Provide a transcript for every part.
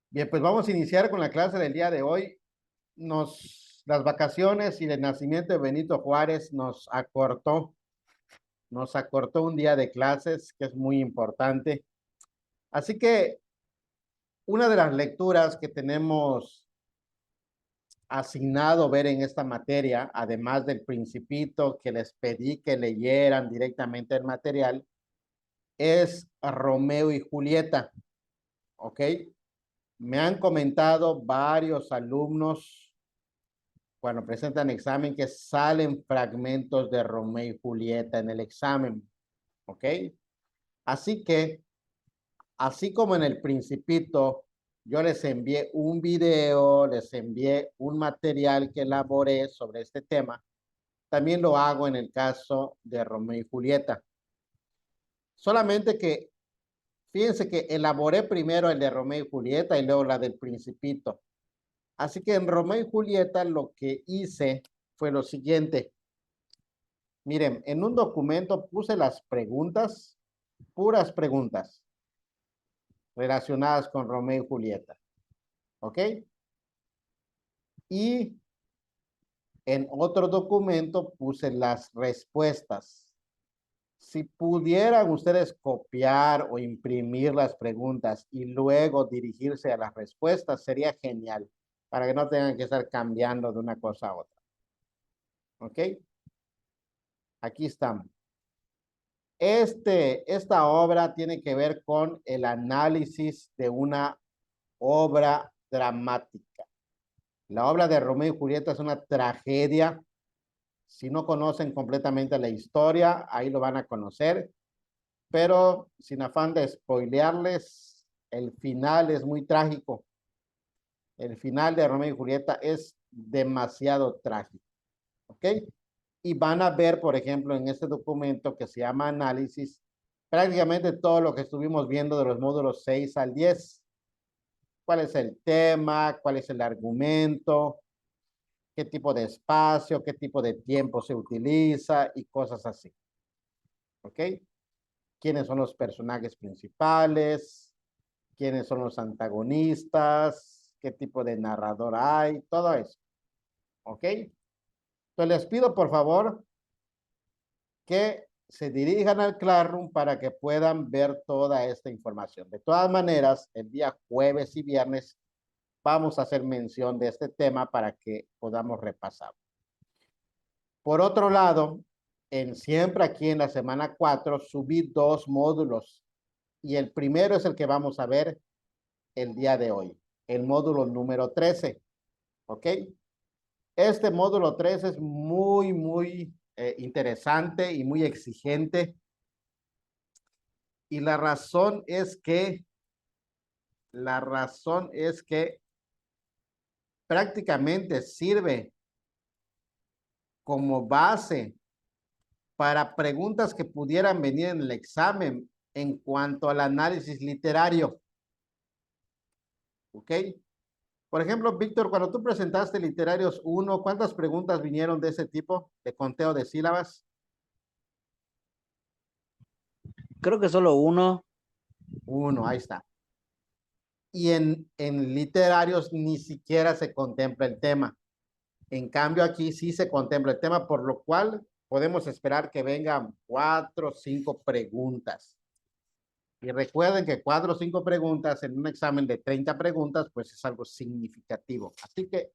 Bien, pues vamos a iniciar con la clase del día de hoy. Las vacaciones y el nacimiento de Benito Juárez nos acortó un día de clases, que es muy importante. Así que una de las lecturas que tenemos asignado ver en esta materia, además del Principito que les pedí que leyeran directamente el material, es Romeo y Julieta, ¿ok? Me han comentado varios alumnos cuando presentan examen que salen fragmentos de Romeo y Julieta en el examen, ¿ok? Así que, así como en el Principito, yo les envié un video, les envié un material que elaboré sobre este tema, también lo hago en el caso de Romeo y Julieta. Solamente que, fíjense que elaboré primero el de Romeo y Julieta y luego la del Principito. Así que en Romeo y Julieta lo que hice fue lo siguiente. Miren, en un documento puse las preguntas, puras preguntas relacionadas con Romeo y Julieta. ¿Ok? Y en otro documento puse las respuestas. Si pudieran ustedes copiar o imprimir las preguntas y luego dirigirse a las respuestas, sería genial, para que no tengan que estar cambiando de una cosa a otra. ¿Ok? Aquí estamos. Esta obra tiene que ver con el análisis de una obra dramática. La obra de Romeo y Julieta es una tragedia. Si no conocen completamente la historia, ahí lo van a conocer, pero sin afán de spoilearles, el final es muy trágico. El final de Romeo y Julieta es demasiado trágico, ¿ok? Y van a ver, por ejemplo, en este documento que se llama análisis, prácticamente todo lo que estuvimos viendo de los módulos 6 al 10. ¿Cuál es el tema? ¿Cuál es el argumento? ¿Qué tipo de espacio? ¿Qué tipo de tiempo se utiliza? Y cosas así. ¿Ok? ¿Quiénes son los personajes principales? ¿Quiénes son los antagonistas? ¿Qué tipo de narrador hay? Todo eso. ¿Ok? Entonces les pido por favor que se dirijan al Classroom para que puedan ver toda esta información. De todas maneras, el día jueves y viernes vamos a hacer mención de este tema para que podamos repasar. Por otro lado, siempre aquí en la semana 4 subí 2 módulos y el primero es el que vamos a ver el día de hoy, el módulo número 13. ¿Ok? Este módulo 13 es muy interesante y muy exigente. Y la razón es que prácticamente sirve como base para preguntas que pudieran venir en el examen en cuanto al análisis literario. ¿Ok? Por ejemplo, Víctor, cuando tú presentaste Literarios 1, ¿cuántas preguntas vinieron de ese tipo, de conteo de sílabas? Creo que solo uno. Uno, ahí está. Y en literarios ni siquiera se contempla el tema. En cambio, aquí sí se contempla el tema, por lo cual podemos esperar que vengan 4 o 5 preguntas. Y recuerden que 4 o 5 preguntas en un examen de 30 preguntas, pues es algo significativo. Así que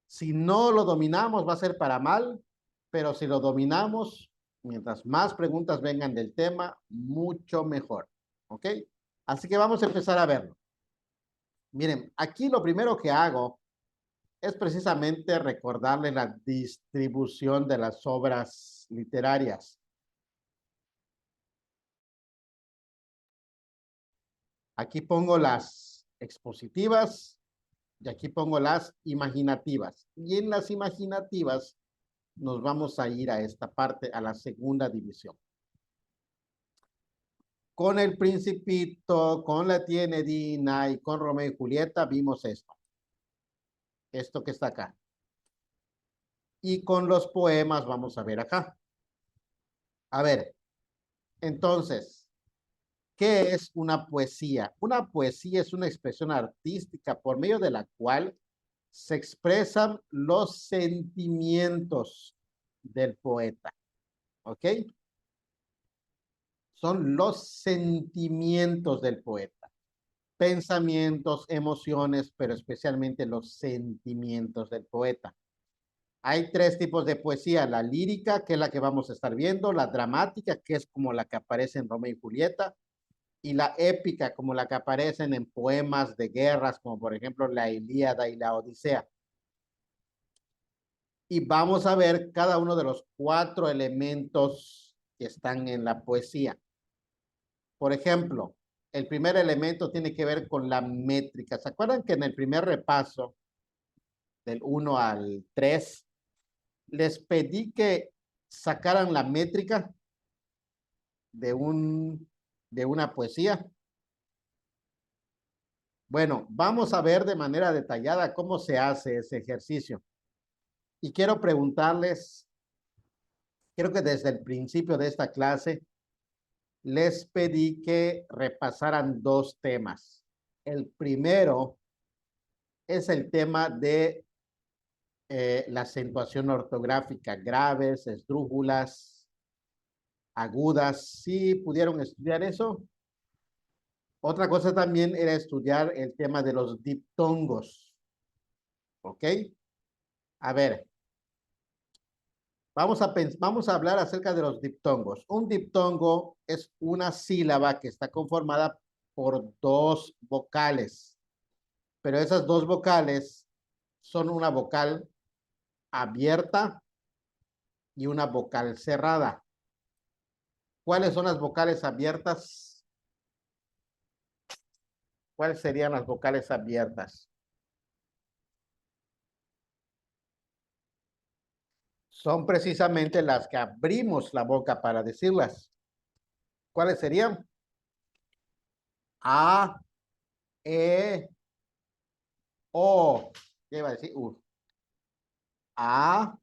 si no lo dominamos va a ser para mal, pero si lo dominamos, mientras más preguntas vengan del tema, mucho mejor. ¿Ok? Así que vamos a empezar a verlo. Miren, aquí lo primero que hago es precisamente recordarles la distribución de las obras literarias. Aquí pongo las expositivas y aquí pongo las imaginativas. Y en las imaginativas nos vamos a ir a esta parte, a la segunda división. Con el Principito, con la Tía Enedina y con Romeo y Julieta vimos esto. Esto que está acá. Y con los poemas vamos a ver acá. A ver, entonces, ¿Qué es una poesía? Una poesía es una expresión artística por medio de la cual se expresan los sentimientos del poeta. ¿Ok? Son los sentimientos del poeta. Pensamientos, emociones, pero especialmente los sentimientos del poeta. Hay tres tipos de poesía: la lírica, que es la que vamos a estar viendo; la dramática, que es como la que aparece en Romeo y Julieta; y la épica, como la que aparecen en poemas de guerras, como por ejemplo la Ilíada y la Odisea. Y vamos a ver cada uno de los cuatro elementos que están en la poesía. Por ejemplo, el primer elemento tiene que ver con la métrica. ¿Se acuerdan que en el primer repaso, del 1 al 3, les pedí que sacaran la métrica de, de una poesía? Bueno, vamos a ver de manera detallada cómo se hace ese ejercicio. Y quiero preguntarles, creo que desde el principio de esta clase, les pedí que repasaran dos temas. El primero es el tema de la acentuación ortográfica, graves, esdrújulas, agudas. ¿Sí pudieron estudiar eso? Otra cosa también era estudiar el tema de los diptongos. ¿Ok? A ver, vamos a hablar acerca de los diptongos. Un diptongo es una sílaba que está conformada por dos vocales, pero esas dos vocales son una vocal abierta y una vocal cerrada. ¿Cuáles son las vocales abiertas? ¿Cuáles serían las vocales abiertas? Son precisamente las que abrimos la boca para decirlas. ¿Cuáles serían? A, E, O. ¿Qué iba a decir? A,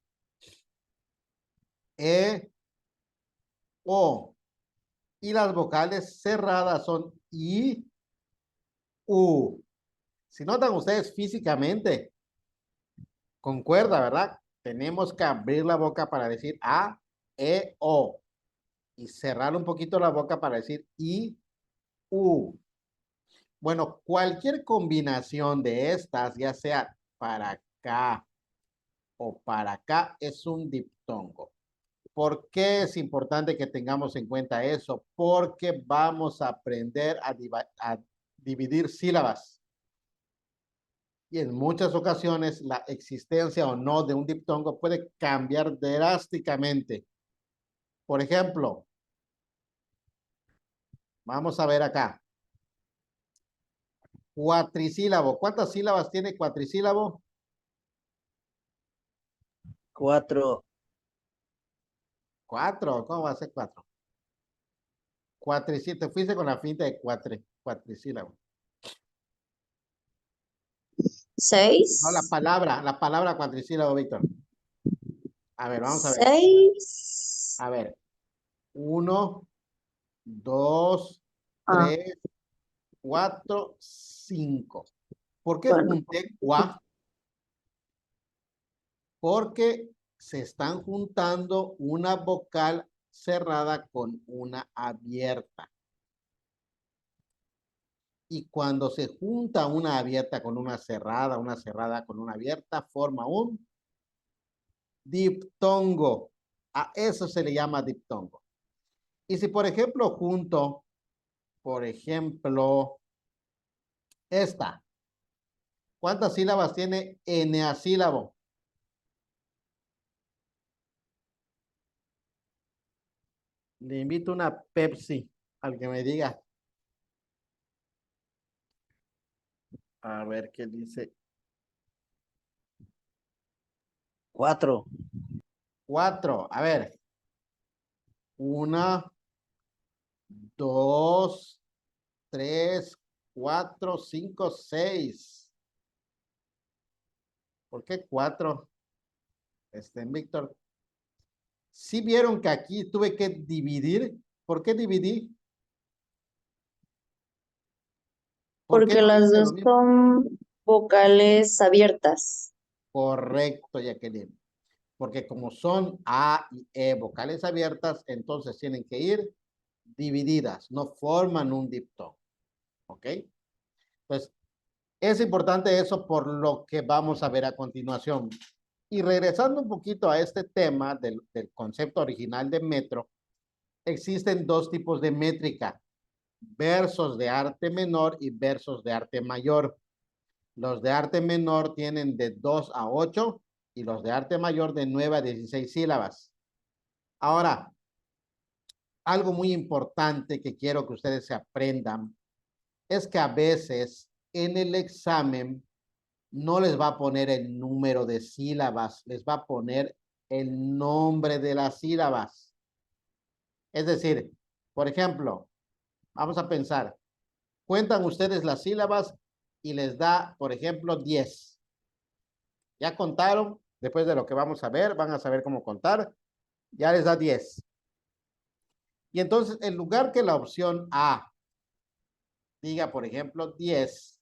E, O. Y las vocales cerradas son I, U. Si notan ustedes físicamente, concuerda, ¿verdad? Tenemos que abrir la boca para decir A, E, O. Y cerrar un poquito la boca para decir I, U. Bueno, cualquier combinación de estas, ya sea para acá o para acá, es un diptongo. ¿Por qué es importante que tengamos en cuenta eso? Porque vamos a aprender a dividir sílabas. Y en muchas ocasiones la existencia o no de un diptongo puede cambiar drásticamente. Por ejemplo, vamos a ver acá. Cuatricílabo. ¿Cuántas sílabas tiene cuatricílabo? 4. Cuatro. ¿Cómo va a ser cuatro? Cuatricílabo. Te fuiste con la finta de cuatricílabo. No, Seis. la palabra cuatricílabo, Víctor. A ver, vamos a ver. Seis. A ver. 1, 2, Ah, 3, 4, 5. ¿Por qué bueno. junté cua? Porque se están juntando una vocal cerrada con una abierta. Y cuando se junta una abierta con una cerrada con una abierta, forma un diptongo. A eso se le llama diptongo. Y si, por ejemplo, junto, por ejemplo, esta. ¿Cuántas sílabas tiene eneasílabo? Le invito una Pepsi al que me diga. A ver qué dice. 4. 4. A ver. 1, 2, 3, 4, 5, 6. ¿Por qué 4? Víctor. Si vieron que aquí tuve que dividir. ¿Por qué dividí? ¿Por qué Porque no las dice lo dos mismo? son vocales abiertas. Correcto, Jacqueline. Porque como son A y E vocales abiertas, entonces tienen que ir divididas, no forman un diptongo. ¿Ok? Pues es importante eso por lo que vamos a ver a continuación. Y regresando un poquito a este tema del concepto original de metro, existen dos tipos de métrica, versos de arte menor y versos de arte mayor. Los de arte menor tienen de 2 a 8 y los de arte mayor de 9 a 16 sílabas. Ahora, algo muy importante que quiero que ustedes se aprendan es que a veces en el examen no les va a poner el número de sílabas, les va a poner el nombre de las sílabas. Es decir, por ejemplo, vamos a pensar, cuentan ustedes las sílabas y les da, por ejemplo, 10. Ya contaron, después de lo que vamos a ver, van a saber cómo contar, ya les da 10. Y entonces, en lugar que la opción A diga, por ejemplo, 10,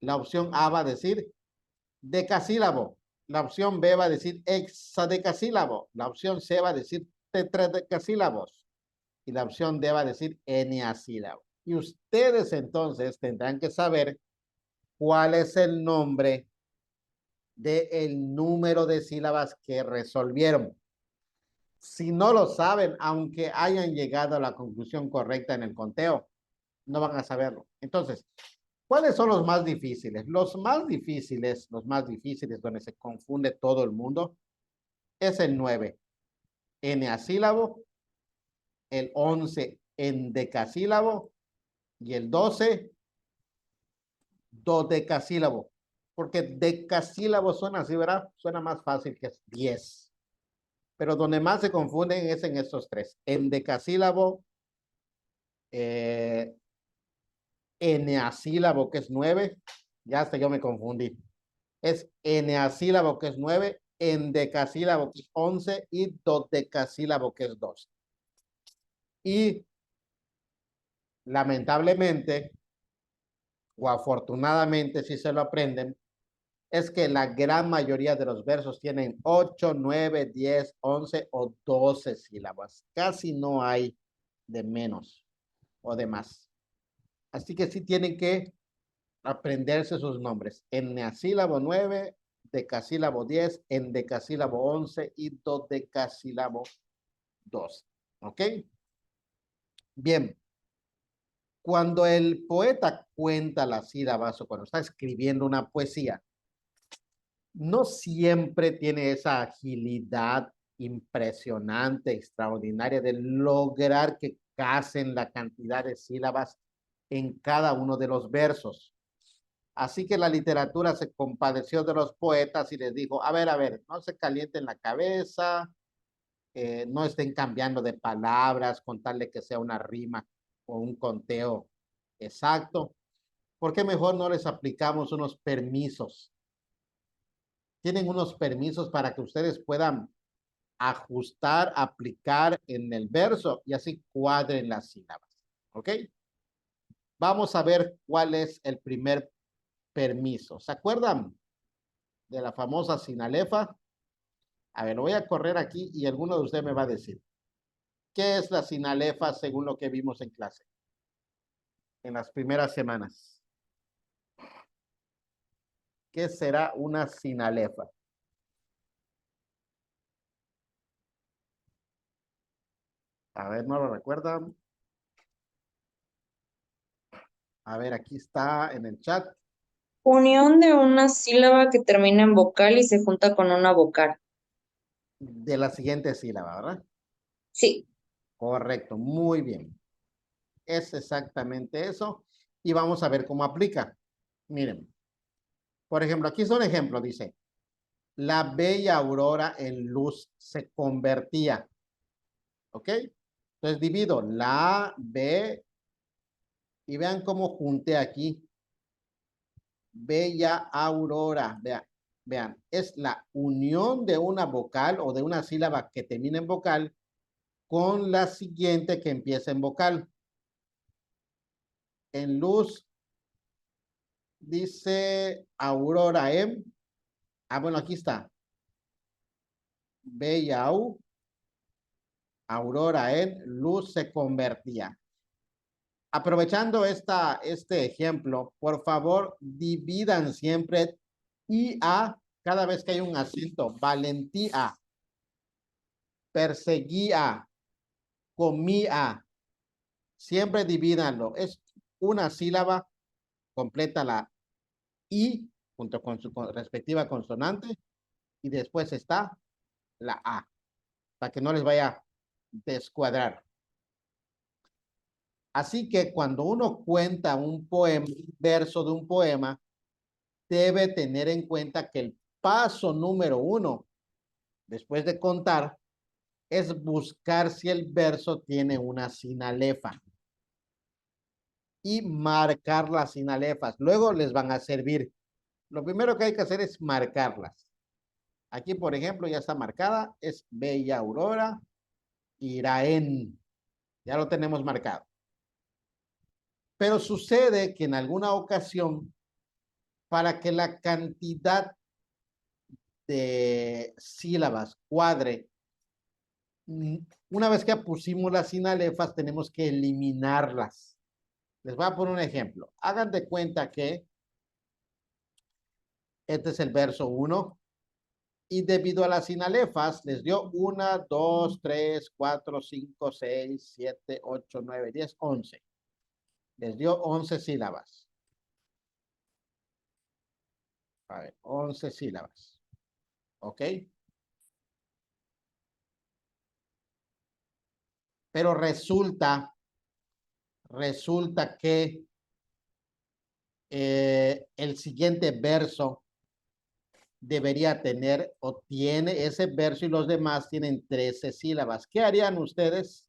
la opción A va a decir decasílabo, la opción B va a decir hexadecasílabo, la opción C va a decir tetradecasílabos y la opción D va a decir eneasílabo. Y ustedes entonces tendrán que saber cuál es el nombre del número de sílabas que resolvieron. Si no lo saben, aunque hayan llegado a la conclusión correcta en el conteo, no van a saberlo. Entonces, ¿cuáles son los más difíciles? Los más difíciles, donde se confunde todo el mundo, es el 9, eneasílabo, el 11, endecasílabo, y el 12, dodecasílabo. Porque decasílabo suena así, ¿verdad? Suena más fácil que es 10. Pero donde más se confunden es en estos tres. Endecasílabo, eneasílabo, que es 9. Ya hasta yo me confundí. Es eneasílabo, que es 9. Endecasílabo, que es 11. Y dodecasílabo, que es 2. Y lamentablemente, o afortunadamente, si se lo aprenden, es que la gran mayoría de los versos tienen 8, 9, 10, 11 o 12 sílabas. Casi no hay de menos o de más. Así que sí tienen que aprenderse sus nombres. Eneasílabo 9, decasílabo 10, endecasílabo 11 y dodecasílabo 2. ¿Ok? Bien. Cuando el poeta cuenta las sílabas o cuando está escribiendo una poesía, no siempre tiene esa agilidad impresionante, extraordinaria de lograr que casen la cantidad de sílabas en cada uno de los versos. Así que la literatura se compadeció de los poetas y les dijo, a ver, no se calienten la cabeza, no estén cambiando de palabras con tal de que sea una rima o un conteo exacto. ¿Por qué mejor no les aplicamos unos permisos? Tienen unos permisos para que ustedes puedan ajustar, aplicar en el verso y así cuadren las sílabas. ¿Ok? Vamos a ver cuál es el primer permiso. ¿Se acuerdan de la famosa sinalefa? A ver, lo voy a correr aquí y alguno de ustedes me va a decir. ¿Qué es la sinalefa según lo que vimos en clase? En las primeras semanas. ¿Qué será una sinalefa? A ver, ¿no lo recuerdan? A ver, aquí está en el chat. Unión de una sílaba que termina en vocal y se junta con una vocal. De la siguiente sílaba, ¿verdad? Sí. Correcto, muy bien. Es exactamente eso. Y vamos a ver cómo aplica. Miren, por ejemplo, aquí es un ejemplo, dice, la bella aurora en luz se convertía. ¿Ok? Entonces divido la B y vean cómo junté aquí. Bella aurora. Vean, es la unión de una vocal o de una sílaba que termina en vocal con la siguiente que empieza en vocal. En luz Dice Aurora M. Ah, bueno, aquí está. Bella U. Aurora en luz se convertía. Aprovechando este ejemplo, por favor, dividan siempre IA cada vez que hay un acento. Valentía, perseguía, comía. Siempre divídanlo. Es una sílaba, completa la I junto con su respectiva consonante y después está la A, para que no les vaya a descuadrar. Así que cuando uno cuenta un poema, un verso de un poema, debe tener en cuenta que el paso número 1, después de contar, es buscar si el verso tiene una sinalefa y marcar las sinalefas. Luego les van a servir. Lo primero que hay que hacer es marcarlas. Aquí, por ejemplo, ya está marcada, es Bella Aurora, Iraén. Ya lo tenemos marcado. Pero sucede que en alguna ocasión, para que la cantidad de sílabas cuadre, una vez que pusimos las sinalefas, tenemos que eliminarlas. Les voy a poner un ejemplo. Hagan de cuenta que este es el verso 1 y debido a las sinalefas les dio 1, 2, 3, 4, 5, 6, 7, 8, 9, 10, 11. Les dio 11 sílabas. A ver, 11 sílabas. ¿Ok? Pero resulta que el siguiente verso debería tener o tiene ese verso y los demás tienen 13 sílabas. ¿Qué harían ustedes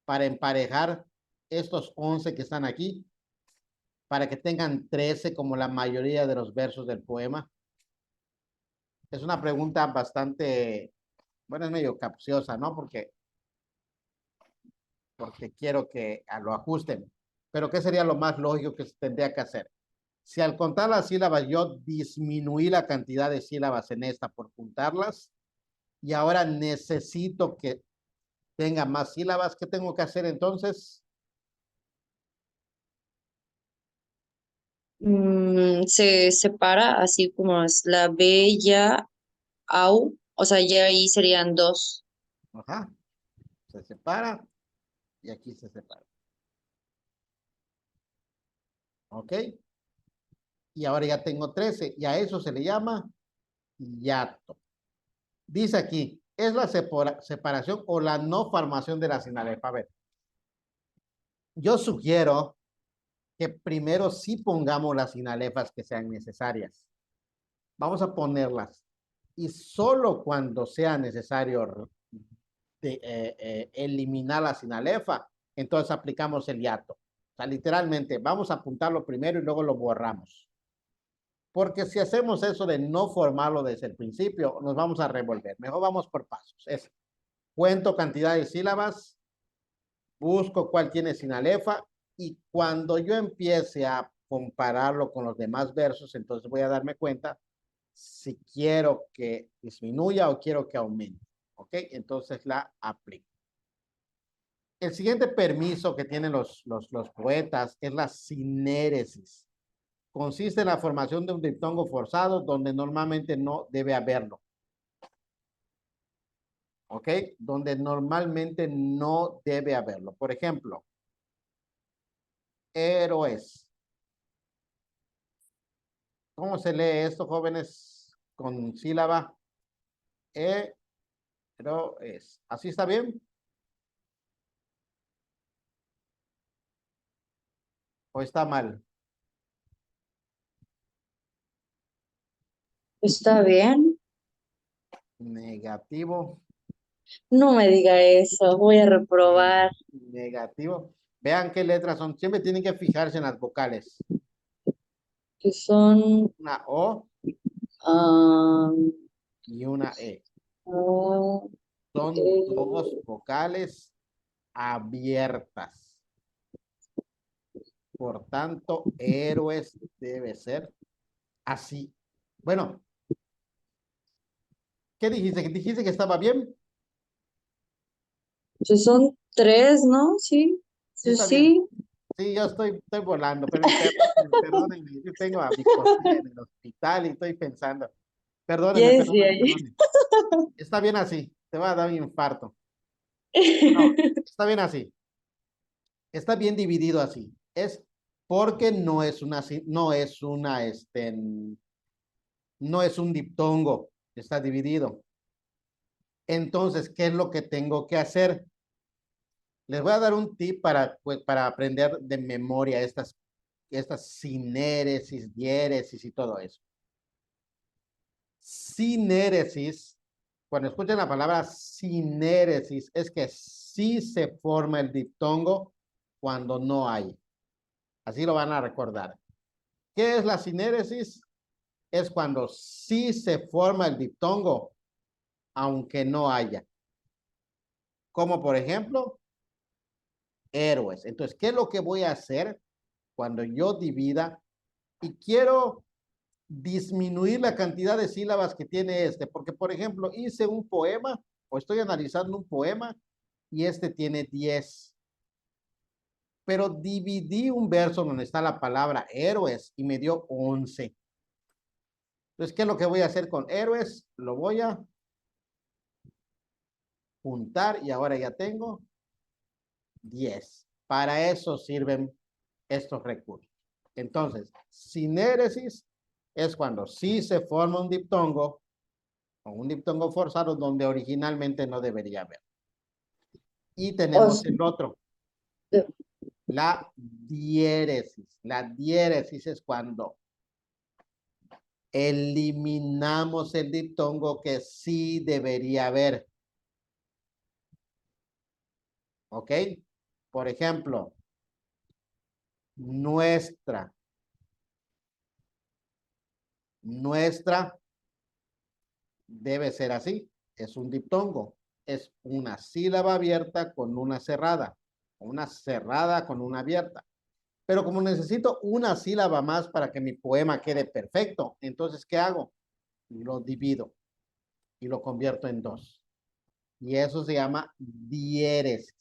para emparejar estos 11 que están aquí para que tengan 13 como la mayoría de los versos del poema? Es una pregunta bastante, bueno, es medio capciosa, ¿no? Porque quiero que lo ajusten. Pero ¿qué sería lo más lógico que se tendría que hacer? Si al contar las sílabas yo disminuí la cantidad de sílabas en esta por juntarlas y ahora necesito que tenga más sílabas, ¿qué tengo que hacer entonces? Se separa así como es la B ya au, o sea, ya ahí serían dos. Ajá, se separa y aquí se separa. ¿Ok? Y ahora ya tengo 13 y a eso se le llama hiato. Dice aquí, es la separación o la no formación de la sinalefa. A ver, yo sugiero que primero sí pongamos las sinalefas que sean necesarias. Vamos a ponerlas. Y solo cuando sea necesario eliminar la sinalefa, entonces aplicamos el hiato. O sea, literalmente, vamos a apuntarlo primero y luego lo borramos. Porque si hacemos eso de no formarlo desde el principio, nos vamos a revolver. Mejor vamos por pasos. Es, cuento cantidad de sílabas, busco cuál tiene sinalefa y cuando yo empiece a compararlo con los demás versos, entonces voy a darme cuenta si quiero que disminuya o quiero que aumente. ¿Ok? Entonces la aplico. El siguiente permiso que tienen los poetas es la sinéresis. Consiste en la formación de un diptongo forzado donde normalmente no debe haberlo. ¿Ok? Donde normalmente no debe haberlo. Por ejemplo, héroes. ¿Cómo se lee esto, jóvenes? Con sílaba. Héroes. ¿Así está bien? ¿O está mal? ¿Está bien? Negativo. No me diga eso, voy a reprobar. Negativo. Vean qué letras son. Siempre tienen que fijarse en las vocales. Que son Una O ah, y una E. ah, Son dos vocales abiertas. Por tanto, héroes debe ser así. Bueno, ¿qué dijiste? ¿Dijiste que estaba bien? Pues son 3, ¿no? Sí, Sí, sí, está bien. sí. Sí, yo estoy volando, pero perdónenme, yo tengo a mi cocina en el hospital y estoy pensando. Perdónenme, Yes, perdónenme, yeah. perdónenme. Está bien así, te va a dar un infarto. No, está bien así. Está bien dividido así. Es porque no es un diptongo, está dividido. Entonces, ¿qué es lo que tengo que hacer? Les voy a dar un tip para aprender de memoria estas sinéresis, diéresis y todo eso. Sinéresis, cuando escuchen la palabra sinéresis, es que sí se forma el diptongo cuando no hay. Así lo van a recordar. ¿Qué es la sinéresis? Es cuando sí se forma el diptongo, aunque no haya. Como por ejemplo, héroes. Entonces, ¿qué es lo que voy a hacer cuando yo divida y quiero disminuir la cantidad de sílabas que tiene este? Porque, por ejemplo, hice un poema o estoy analizando un poema y este tiene 10. Pero dividí un verso donde está la palabra héroes y me dio 11. Entonces, ¿qué es lo que voy a hacer con héroes? Lo voy a juntar y ahora ya tengo 10. Para eso sirven estos recursos. Entonces, sinéresis es cuando sí se forma un diptongo o un diptongo forzado donde originalmente no debería haber. Y O tenemos el otro, la diéresis. La diéresis es cuando eliminamos el diptongo que sí debería haber. ¿Ok? Por ejemplo, nuestra. Nuestra debe ser así. Es un diptongo. Es una sílaba abierta con una cerrada. Una cerrada con una abierta. Pero como necesito una sílaba más para que mi poema quede perfecto, entonces, ¿qué hago? Lo divido y lo convierto en 2. Y eso se llama diéresis.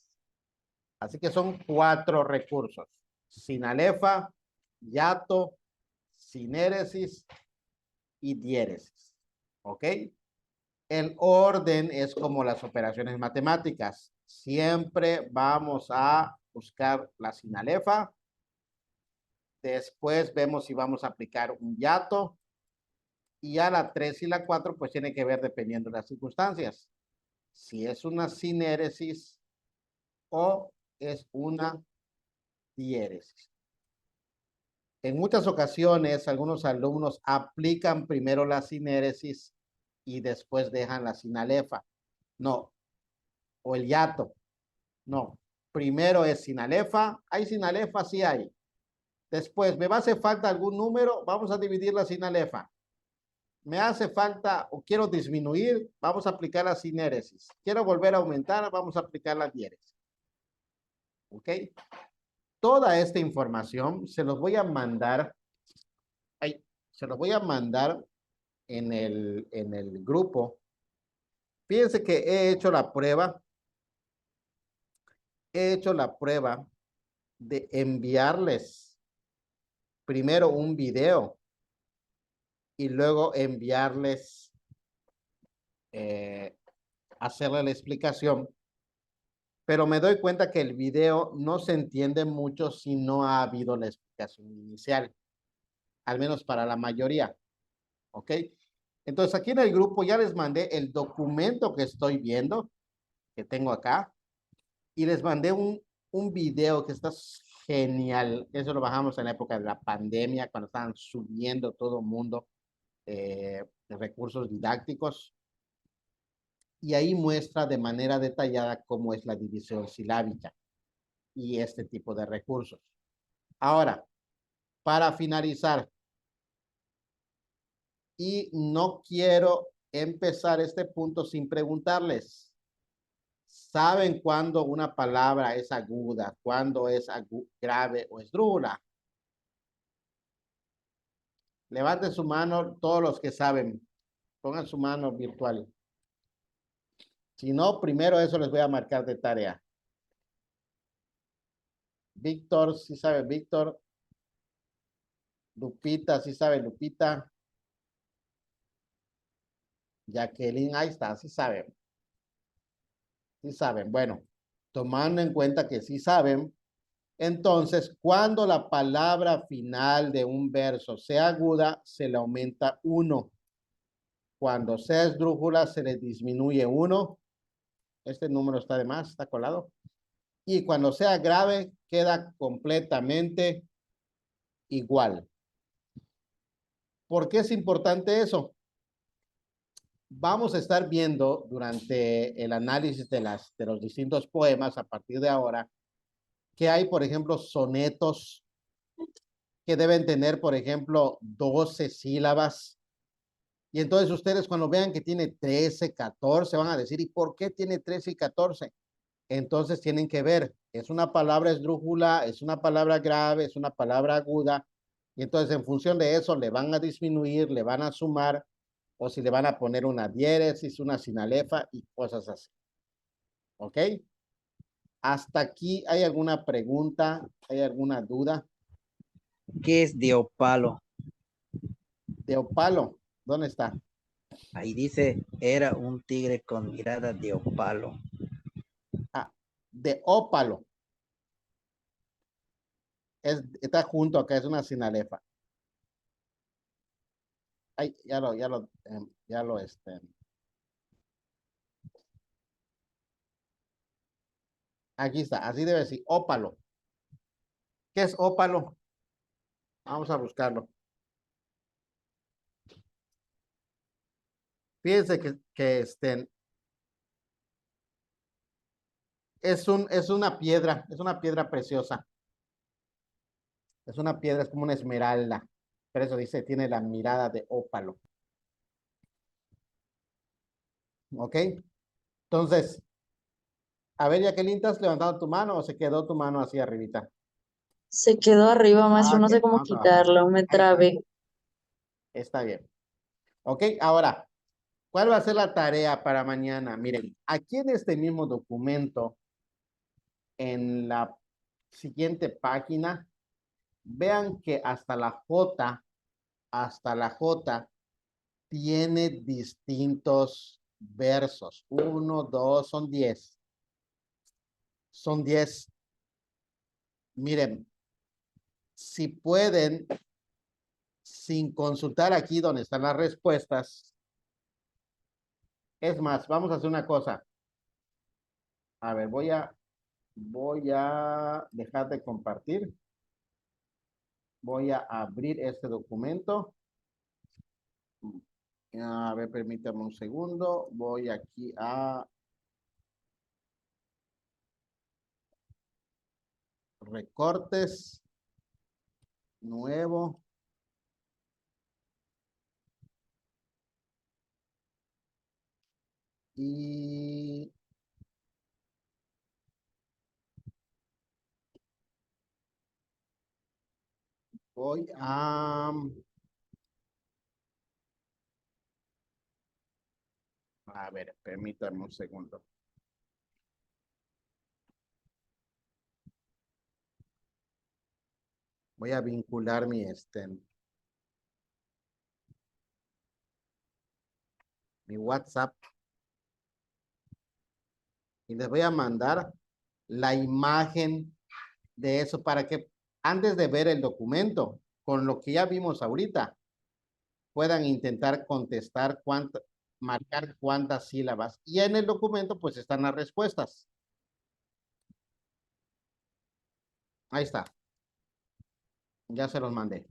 Así que son 4 recursos. Sinalefa, hiato, sinéresis y diéresis. ¿Ok? El orden es como las operaciones matemáticas. Siempre vamos a buscar la sinalefa. Después vemos si vamos a aplicar un hiato. Y a la 3 y la 4 pues tiene que ver dependiendo de las circunstancias. Si es una sinéresis o es una diéresis. En muchas ocasiones, algunos alumnos aplican primero la sinéresis y después dejan la sinalefa. No, o el hiato. No, primero es sinalefa. ¿Hay sinalefa? Sí hay. Después, ¿me va a hacer falta algún número? Vamos a dividir la sinalefa. Me hace falta o quiero disminuir, vamos a aplicar la sinéresis. Quiero volver a aumentar, vamos a aplicar la diéresis. ¿Ok? Toda esta información se los voy a mandar, se los voy a mandar en el grupo. Fíjense que he hecho la prueba de enviarles primero un video y luego enviarles, eh, hacerle la explicación, pero me doy cuenta que el video no se entiende mucho si no ha habido la explicación inicial, al menos para la mayoría, ¿ok? Entonces aquí en el grupo ya les mandé el documento que estoy viendo, que tengo acá, y les mandé un video que está genial. Eso lo bajamos en la época de la pandemia, cuando estaban subiendo todo el mundo recursos didácticos. Y ahí muestra de manera detallada cómo es la división silábica y este tipo de recursos. Ahora, para finalizar, y no quiero empezar este punto sin preguntarles, ¿Saben cuándo una palabra es aguda, cuándo es grave o esdrújula? Levanten su mano todos los que saben. Pongan su mano virtual. Si no, primero eso les voy a marcar de tarea. Víctor, sí sabe Víctor. Lupita, sí sabe Lupita. Jacqueline, ahí está, sí saben. Sí saben. Bueno, tomando en cuenta que sí saben, entonces, cuando la palabra final de un verso sea aguda, se le aumenta 1. Cuando sea esdrújula, se le disminuye 1. Este número está de más, está colado. Y cuando sea grave, queda completamente igual. ¿Por qué es importante eso? Vamos a estar viendo durante el análisis de los distintos poemas a partir de ahora que hay, por ejemplo, sonetos que deben tener, por ejemplo, 12 sílabas. Y entonces ustedes cuando vean que tiene 13, 14, van a decir, ¿y por qué tiene 13 y 14? Entonces tienen que ver, es una palabra esdrújula, es una palabra grave, es una palabra aguda. Y entonces en función de eso le van a disminuir, le van a sumar, o si le van a poner una diéresis, una sinalefa y cosas así. ¿Ok? ¿Hasta aquí hay alguna pregunta? ¿Hay alguna duda? ¿Qué es diopalo? De opalo, ¿dónde está? Ahí dice, era un tigre con mirada de opalo. Ah, de ópalo. Está junto acá, es una sinalefa. Ay, aquí está, así debe decir, ópalo. ¿Qué es ópalo? Vamos a buscarlo. Fíjense es una piedra preciosa. Es una piedra, es como una esmeralda. Por eso dice, tiene la mirada de ópalo. ¿Ok? Entonces, a ver, Jacqueline, ¿te has levantado tu mano o se quedó tu mano así arribita? Se quedó arriba, maestro, no Ok, sé cómo vamos a bajarlo. quitarlo, me Ahí está. trabé. Está bien. Ok, ahora, ¿cuál va a ser la tarea para mañana? Miren, aquí en este mismo documento, en la siguiente página, vean que hasta la J tiene distintos versos. 1, 2, son 10. Son 10. Miren, si pueden, sin consultar aquí donde están las respuestas. Es más, vamos a hacer una cosa. A ver, voy a dejar de compartir. Voy a abrir este documento. A ver, permítame un segundo. Voy aquí a recortes. Nuevo. Y voy a ver, permítame un segundo. Voy a vincular mi WhatsApp y les voy a mandar la imagen de eso para que antes de ver el documento, con lo que ya vimos ahorita, puedan intentar contestar marcar cuántas sílabas. Y en el documento pues están las respuestas. Ahí está. Ya se los mandé.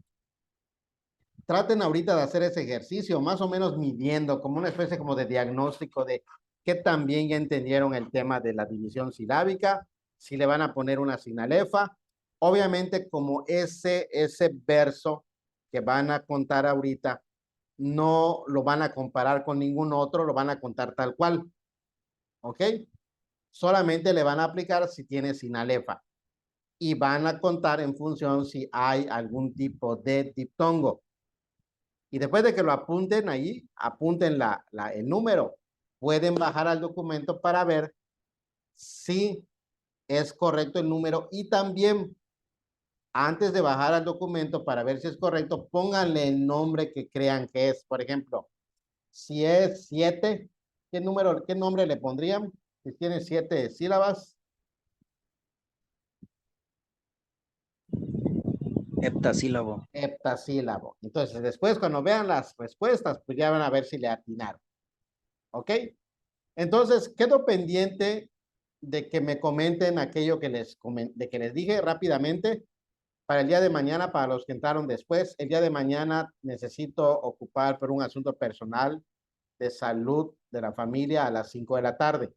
Traten ahorita de hacer ese ejercicio, más o menos midiendo, como una especie como de diagnóstico de qué también ya entendieron el tema de la división silábica, si le van a poner una sinalefa. Obviamente, como ese verso que van a contar ahorita, no lo van a comparar con ningún otro, lo van a contar tal cual. ¿Ok? solamente le van a aplicar si tiene sinalefa y van a contar en función si hay algún tipo de diptongo. Y después de que lo apunten ahí, apunten el número, pueden bajar al documento para ver si es correcto el número y también antes de bajar al documento para ver si es correcto, pónganle el nombre que crean que es. Por ejemplo, si es 7, qué nombre le pondrían? Si tiene 7 sílabas. Heptasílabo. Heptasílabo. Entonces, después cuando vean las respuestas, pues ya van a ver si le atinaron. ¿Ok? Entonces, quedo pendiente de que me comenten aquello que les dije rápidamente para el día de mañana, para los que entraron después. El día de mañana necesito ocupar por un asunto personal de salud de la familia a las 5 de la tarde.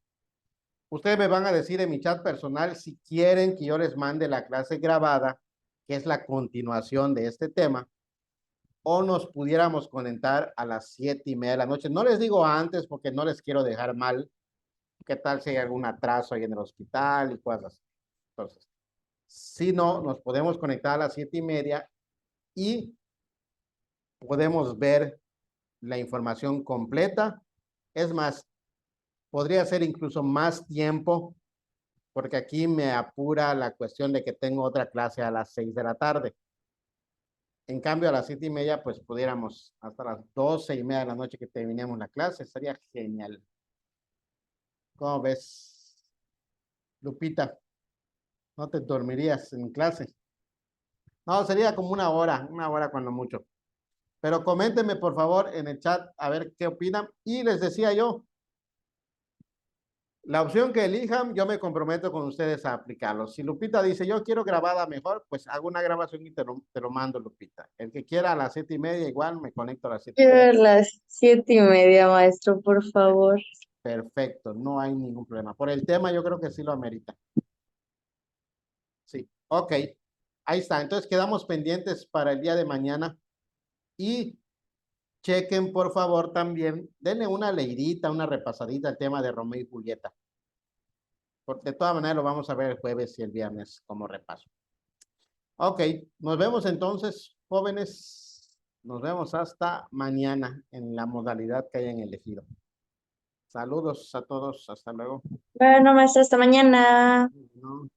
Ustedes me van a decir en mi chat personal si quieren que yo les mande la clase grabada, que es la continuación de este tema, o nos pudiéramos conectar a las 7:30 de la noche. No les digo antes porque no les quiero dejar mal. ¿Qué tal si hay algún atraso ahí en el hospital y cosas? Entonces, si no, nos podemos conectar a las 7:30 y podemos ver la información completa. Es más, podría ser incluso más tiempo porque aquí me apura la cuestión de que tengo otra clase a las 6 de la tarde. En cambio, a las 7:30, pues pudiéramos hasta las 12:30 de la noche que terminemos la clase. Sería genial. ¿Cómo ves, Lupita? ¿No te dormirías en clase? No, sería como una hora cuando mucho. Pero coméntenme, por favor, en el chat a ver qué opinan. Y les decía yo, la opción que elijan, yo me comprometo con ustedes a aplicarlo. Si Lupita dice, yo quiero grabada mejor, pues hago una grabación y te lo mando, Lupita. El que quiera a las 7:30, igual me conecto a las 7:30. Quiero las 7:30, maestro, por favor. Perfecto, no hay ningún problema. Por el tema, yo creo que sí lo amerita. Sí, ok. Ahí está. Entonces quedamos pendientes para el día de mañana y chequen, por favor, también, denle una leidita, una repasadita al tema de Romeo y Julieta. Porque de todas maneras lo vamos a ver el jueves y el viernes como repaso. Ok, nos vemos entonces, jóvenes. Nos vemos hasta mañana en la modalidad que hayan elegido. Saludos a todos, hasta luego. Bueno, maestro, hasta mañana. No.